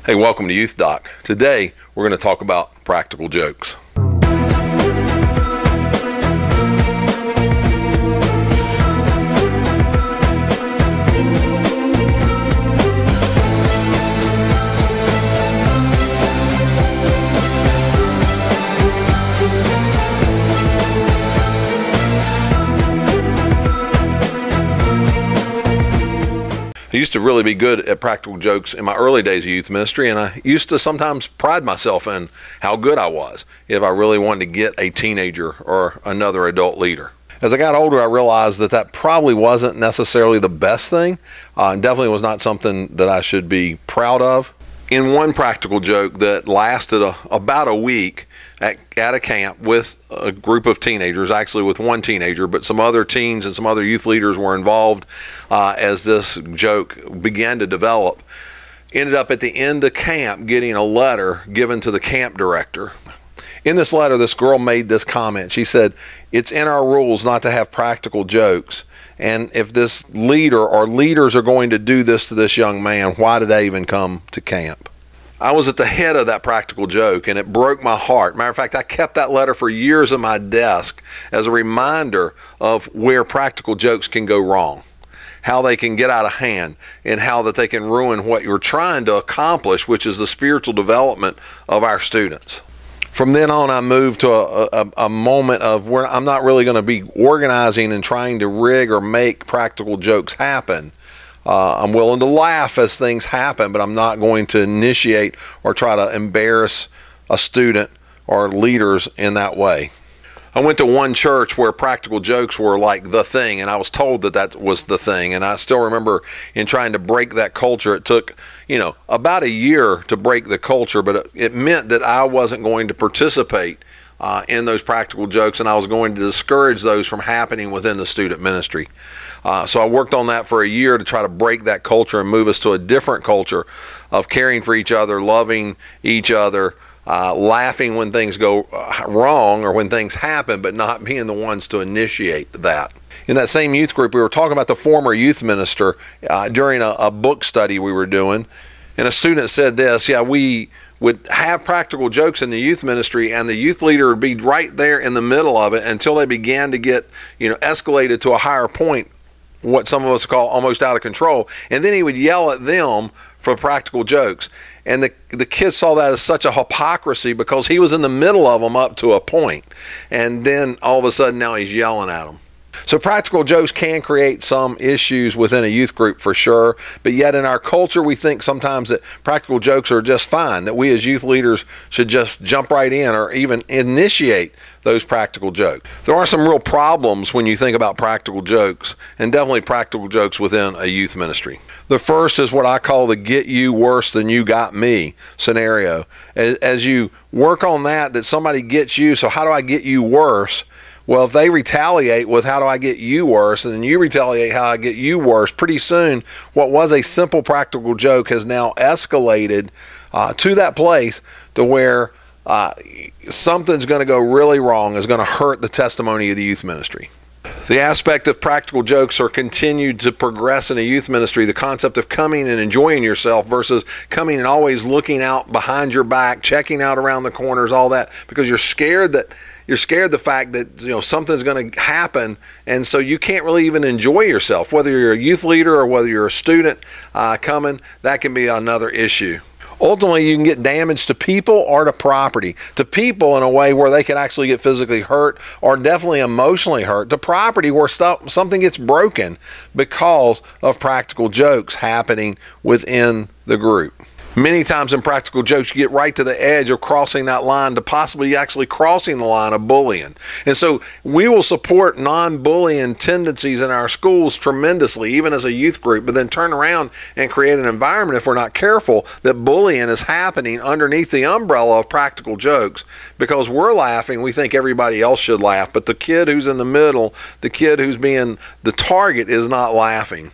Hey, welcome to Youth Doc. Today, we're going to talk about practical jokes. I used to really be good at practical jokes in my early days of youth ministry, and I used to sometimes pride myself in how good I was if I really wanted to get a teenager or another adult leader. As I got older, I realized that that probably wasn't necessarily the best thing, and definitely was not something that I should be proud of. In one practical joke that lasted about a week at a camp with a group of teenagers, actually with one teenager, but some other teens and some other youth leaders were involved as this joke began to develop. Ended up at the end of camp getting a letter given to the camp director. In this letter, this girl made this comment. She said, "It's in our rules not to have practical jokes. And if this leader or leaders are going to do this to this young man, why did they even come to camp?" I was at the head of that practical joke, and it broke my heart. Matter of fact, I kept that letter for years on my desk as a reminder of where practical jokes can go wrong, how they can get out of hand, and how that they can ruin what you're trying to accomplish, which is the spiritual development of our students. From then on, I moved to a moment of where I'm not really going to be organizing and trying to rig or make practical jokes happen. I'm willing to laugh as things happen, but I'm not going to initiate or try to embarrass a student or leaders in that way. I went to one church where practical jokes were like the thing, and I was told that that was the thing. And I still remember in trying to break that culture, it took, about a year to break the culture, but it meant that I wasn't going to participate in those practical jokes, and I was going to discourage those from happening within the student ministry. So I worked on that for a year to try to break that culture and move us to a different culture of caring for each other, loving each other, laughing when things go wrong or when things happen, but not being the ones to initiate that. In that same youth group, we were talking about the former youth minister during a book study we were doing, and a student said this, we would have practical jokes in the youth ministry, and the youth leader would be right there in the middle of it until they began to get, escalated to a higher point, what some of us call almost out of control, and then he would yell at them for practical jokes. And the kids saw that as such a hypocrisy because he was in the middle of them up to a point, and then all of a sudden now he's yelling at them. So practical jokes can create some issues within a youth group for sure, but yet in our culture we think sometimes that practical jokes are just fine, that we as youth leaders should just jump right in or even initiate those practical jokes. There are some real problems when you think about practical jokes, and definitely practical jokes within a youth ministry. The first is what I call the get you worse than you got me scenario. As you work on that somebody gets you, so how do I get you worse? Well, if they retaliate with how do I get you worse, and then you retaliate how I get you worse, pretty soon what was a simple practical joke has now escalated to that place to where something's going to go really wrong, is going to hurt the testimony of the youth ministry. The aspect of practical jokes are continued to progress in a youth ministry, the concept of coming and enjoying yourself versus coming and always looking out behind your back, checking out around the corners, all that, because you're scared the fact that something's going to happen, and so you can't really even enjoy yourself. Whether you're a youth leader or whether you're a student coming, that can be another issue. Ultimately, you can get damage to people or to property. To people in a way where they can actually get physically hurt or definitely emotionally hurt. To property where something gets broken because of practical jokes happening within the group. Many times in practical jokes, you get right to the edge of crossing that line to possibly actually crossing the line of bullying. And so we will support non-bullying tendencies in our schools tremendously, even as a youth group, but then turn around and create an environment, if we're not careful, that bullying is happening underneath the umbrella of practical jokes. Because we're laughing, we think everybody else should laugh, but the kid who's in the middle, the kid who's being the target, is not laughing.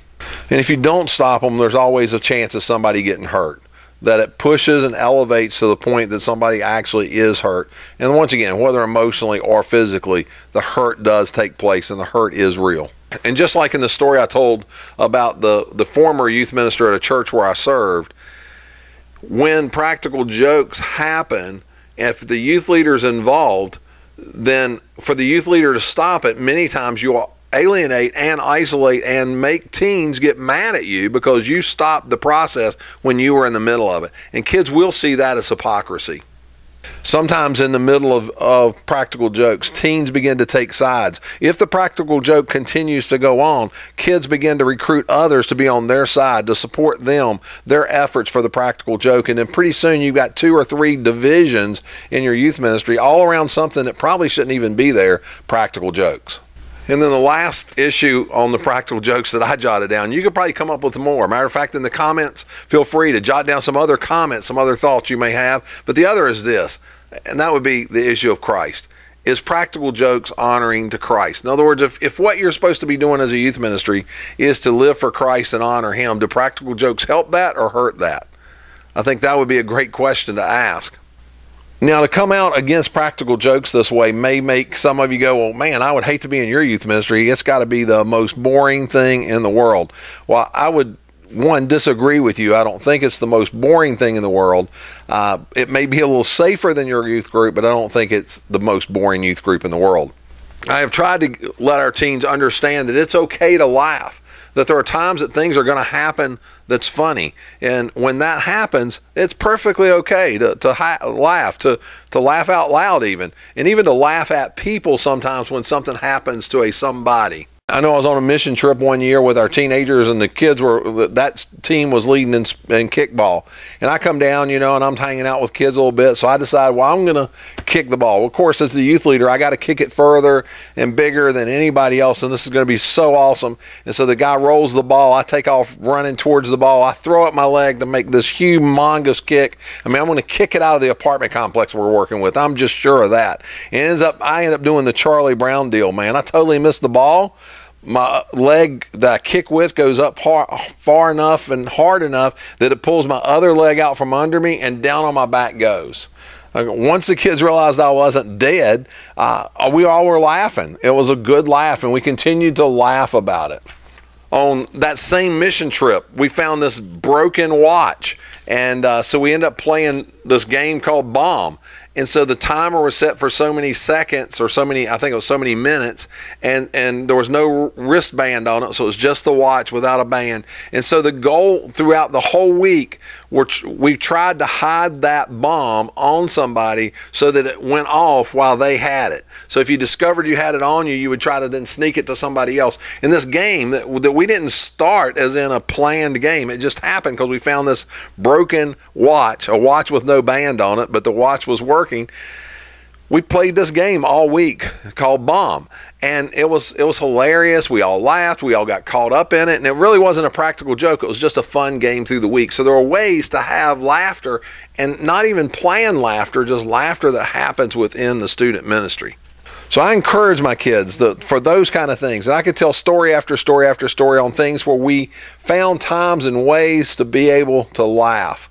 And if you don't stop them, there's always a chance of somebody getting hurt. That it pushes and elevates to the point that somebody actually is hurt. And once again, whether emotionally or physically, the hurt does take place and the hurt is real. And just like in the story I told about the former youth minister at a church where I served, when practical jokes happen, if the youth leader's involved, then for the youth leader to stop it, many times you alienate and isolate and make teens get mad at you because you stopped the process when you were in the middle of it. And kids will see that as hypocrisy. Sometimes in the middle of practical jokes, teens begin to take sides. If the practical joke continues to go on, kids begin to recruit others to be on their side, to support them, their efforts for the practical joke. And then pretty soon you've got 2 or 3 divisions in your youth ministry all around something that probably shouldn't even be there, practical jokes. And then the last issue on the practical jokes that I jotted down, you could probably come up with more. Matter of fact, in the comments, feel free to jot down some other comments, some other thoughts you may have. But the other is this, and that would be the issue of Christ. Is practical jokes honoring to Christ? In other words, if what you're supposed to be doing as a youth ministry is to live for Christ and honor Him, do practical jokes help that or hurt that? I think that would be a great question to ask. Now, to come out against practical jokes this way may make some of you go, well, man, I would hate to be in your youth ministry. It's got to be the most boring thing in the world. Well, I would, one, disagree with you. I don't think it's the most boring thing in the world. It may be a little safer than your youth group, but I don't think it's the most boring youth group in the world. I have tried to let our teens understand that it's okay to laugh, that there are times that things are going to happen that's funny. And when that happens, it's perfectly okay to laugh, to laugh out loud even, and even to laugh at people sometimes when something happens to a somebody. I know I was on a mission trip one year with our teenagers, and the kids were, that team was leading in kickball. And I come down, you know, and I'm hanging out with kids a little bit. So I decide, well, I'm going to kick the ball. Well, of course, as the youth leader, I got to kick it further and bigger than anybody else. And this is going to be so awesome. And so the guy rolls the ball. I take off running towards the ball. I throw up my leg to make this humongous kick. I mean, I'm going to kick it out of the apartment complex we're working with. I'm just sure of that. And I end up doing the Charlie Brown deal, man. I totally missed the ball. My leg that I kick with goes up far enough and hard enough that it pulls my other leg out from under me, and down on my back goes. Once the kids realized I wasn't dead, we all were laughing. It was a good laugh, and we continued to laugh about it. On that same mission trip, we found this broken watch, and so we ended up playing this game called Bomb. And so the timer was set for so many seconds, or so many, I think it was so many minutes, and there was no wristband on it, so it was just the watch without a band. And so the goal throughout the whole week, we tried to hide that bomb on somebody so that it went off while they had it. So if you discovered you had it on you, you would try to then sneak it to somebody else. In this game that we didn't start as in a planned game, it just happened because we found this broken watch, a watch with no band on it, but the watch was working. We played this game all week called Bomb, and it was hilarious. We all laughed. We all got caught up in it, and it really wasn't a practical joke. It was just a fun game through the week. So there are ways to have laughter, and not even planned laughter, just laughter that happens within the student ministry. So I encourage my kids for those kind of things. And I could tell story after story after story on things where we found times and ways to be able to laugh.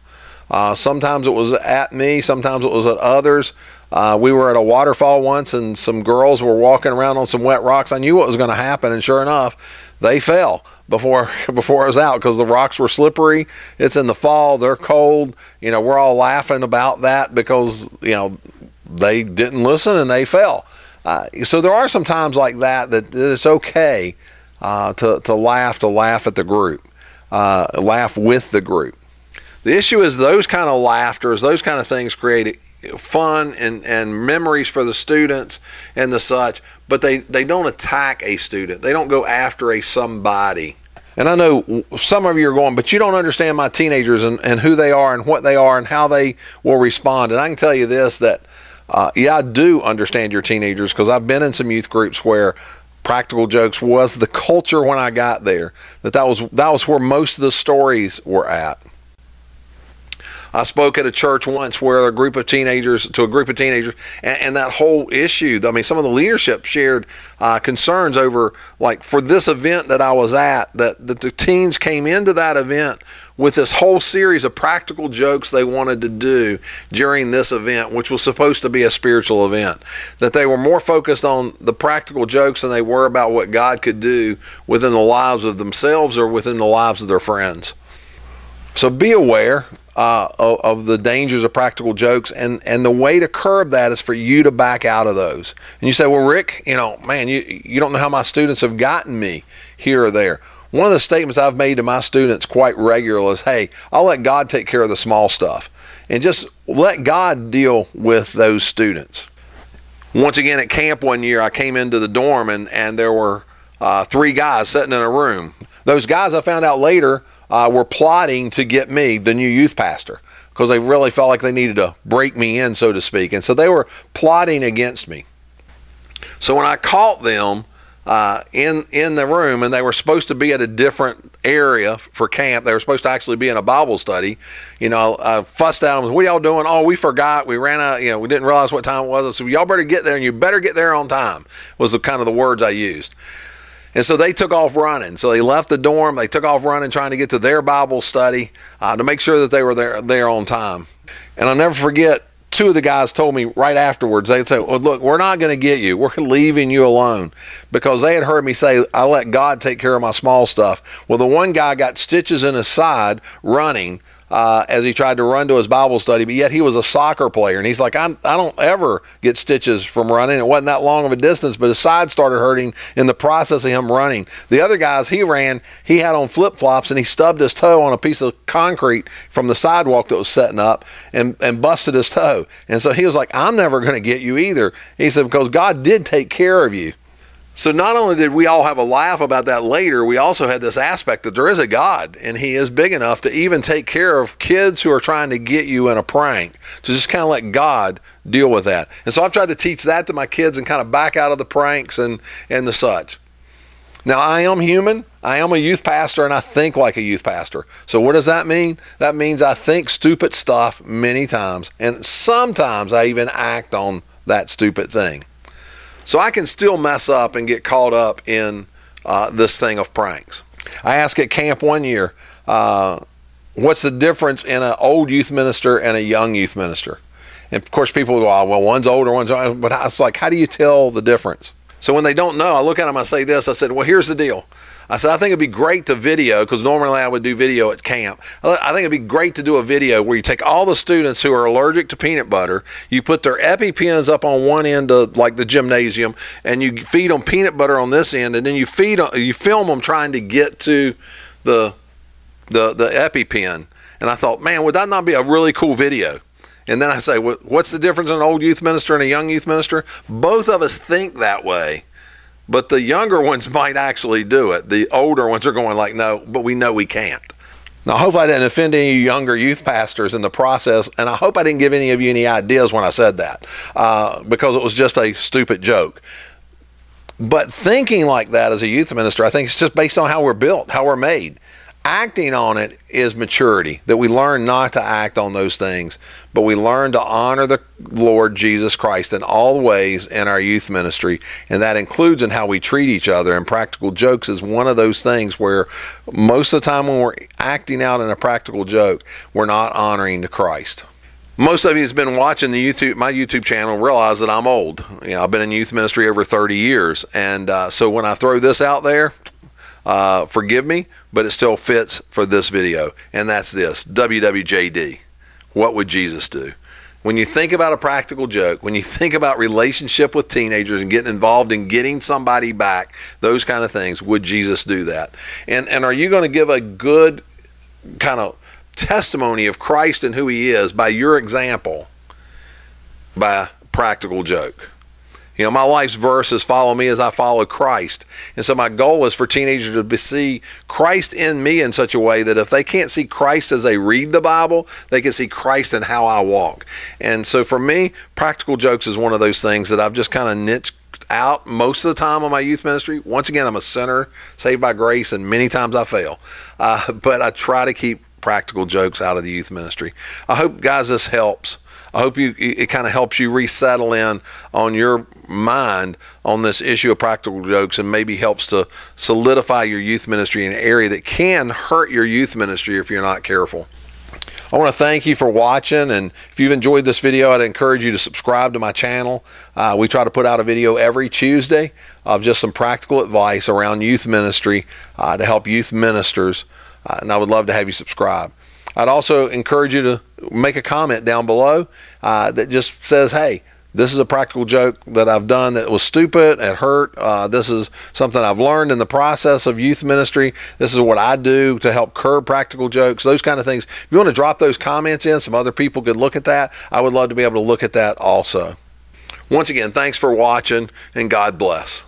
Sometimes it was at me, sometimes it was at others. We were at a waterfall once, and some girls were walking around on some wet rocks. I knew what was going to happen, and sure enough, they fell before it was out because the rocks were slippery. It's in the fall, they're cold. You know, we're all laughing about that because, you know, they didn't listen and they fell. So there are some times like that it's okay to laugh at the group, laugh with the group. The issue is those kind of laughters, those kind of things create fun and memories for the students and the such, but they don't attack a student. They don't go after a somebody. And I know some of you are going, but you don't understand my teenagers and who they are and what they are and how they will respond. And I can tell you this, that yeah, I do understand your teenagers because I've been in some youth groups where practical jokes was the culture when I got there. That was where most of the stories were at. I spoke at a church once where a group of teenagers, and that whole issue, I mean, some of the leadership shared concerns over, like, for this event that I was at, that the teens came into that event with this whole series of practical jokes they wanted to do during this event, which was supposed to be a spiritual event. That they were more focused on the practical jokes than they were about what God could do within the lives of themselves or within the lives of their friends. So be aware of the dangers of practical jokes, and the way to curb that is for you to back out of those. And you say, well, Rick, man, you don't know how my students have gotten me here or there. One of the statements I've made to my students quite regularly is, hey, I'll let God take care of the small stuff, and just let God deal with those students. Once again, at camp one year, I came into the dorm, and there were 3 guys sitting in a room. Those guys, I found out later, were plotting to get me, the new youth pastor, because they really felt like they needed to break me in, so to speak. And so they were plotting against me. So when I caught them in the room, and they were supposed to be at a different area for camp, they were supposed to actually be in a Bible study, I fussed at them. What are y'all doing? Oh, we forgot. We ran out. We didn't realize what time it was. I said, y'all better get there, and you better get there on time, was the kind of the words I used. And so they took off running. So they left the dorm. They took off running, trying to get to their Bible study to make sure that they were there on time. And I'll never forget, 2 of the guys told me right afterwards, they'd say, well, look, we're not going to get you. We're leaving you alone, because they had heard me say, I let God take care of my small stuff. Well, the one guy got stitches in his side running as he tried to run to his Bible study, but yet he was a soccer player. And he's like, I don't ever get stitches from running. It wasn't that long of a distance, but his side started hurting in the process of him running. The other guys, he had on flip-flops, and he stubbed his toe on a piece of concrete from the sidewalk that was setting up and busted his toe. And so he was like, I'm never going to get you either. He said, because God did take care of you. So not only did we all have a laugh about that later, we also had this aspect that there is a God, and he is big enough to even take care of kids who are trying to get you in a prank. So just kind of let God deal with that. And so I've tried to teach that to my kids and kind of back out of the pranks and the such. Now, I am human. I am a youth pastor, and I think like a youth pastor. So what does that mean? That means I think stupid stuff many times, and sometimes I even act on that stupid thing. So I can still mess up and get caught up in this thing of pranks. I asked at camp one year, what's the difference in an old youth minister and a young youth minister? And of course people go, oh, well, one's older, one's younger. But it's like, how do you tell the difference? So when they don't know, I look at them, I say this, I said, well, here's the deal. I said, I think it'd be great to video, because normally I would do video at camp. I think it'd be great to do a video where you take all the students who are allergic to peanut butter, you put their EpiPens up on one end of like the gymnasium, and you feed them peanut butter on this end, and then you film them trying to get to the EpiPen. And I thought, man, would that not be a really cool video? And then I say, what's the difference in an old youth minister and a young youth minister? Both of us think that way. But the younger ones might actually do it. The older ones are going like, no, but we know we can't. Now, I hope I didn't offend any younger youth pastors in the process, and I hope I didn't give any of you any ideas when I said that, because it was just a stupid joke. But thinking like that as a youth minister, I think it's just based on how we're built, how we're made. Acting on it is maturity, that we learn not to act on those things, but we learn to honor the Lord Jesus Christ in all ways in our youth ministry, and that includes in how we treat each other. And practical jokes is one of those things where most of the time when we're acting out in a practical joke, we're not honoring the Christ. Most of you that's been watching my YouTube channel realize that I'm old. I've been in youth ministry over 30 years, and so when I throw this out there, forgive me, but it still fits for this video, and that's this: WWJD. What would Jesus do? When you think about a practical joke, when you think about relationship with teenagers and getting involved in getting somebody back, those kind of things, would Jesus do that? And are you going to give a good kind of testimony of Christ and who he is by your example, by a practical joke? My life's verse is follow me as I follow Christ. And so my goal is for teenagers to see Christ in me in such a way that if they can't see Christ as they read the Bible, they can see Christ in how I walk. And so for me, practical jokes is one of those things that I've just kind of niched out most of the time on my youth ministry. Once again, I'm a sinner saved by grace, and many times I fail. But I try to keep practical jokes out of the youth ministry. I hope, guys, this helps. I hope it kind of helps you resettle in on your mind on this issue of practical jokes, and maybe helps to solidify your youth ministry in an area that can hurt your youth ministry if you're not careful. I want to thank you for watching, and if you've enjoyed this video, I'd encourage you to subscribe to my channel. We try to put out a video every Tuesday of just some practical advice around youth ministry to help youth ministers, and I would love to have you subscribe. I'd also encourage you to make a comment down below that just says, hey, this is a practical joke that I've done that was stupid, it hurt. This is something I've learned in the process of youth ministry. This is what I do to help curb practical jokes, those kind of things. If you want to drop those comments in, some other people could look at that. I would love to be able to look at that also. Once again, thanks for watching, and God bless.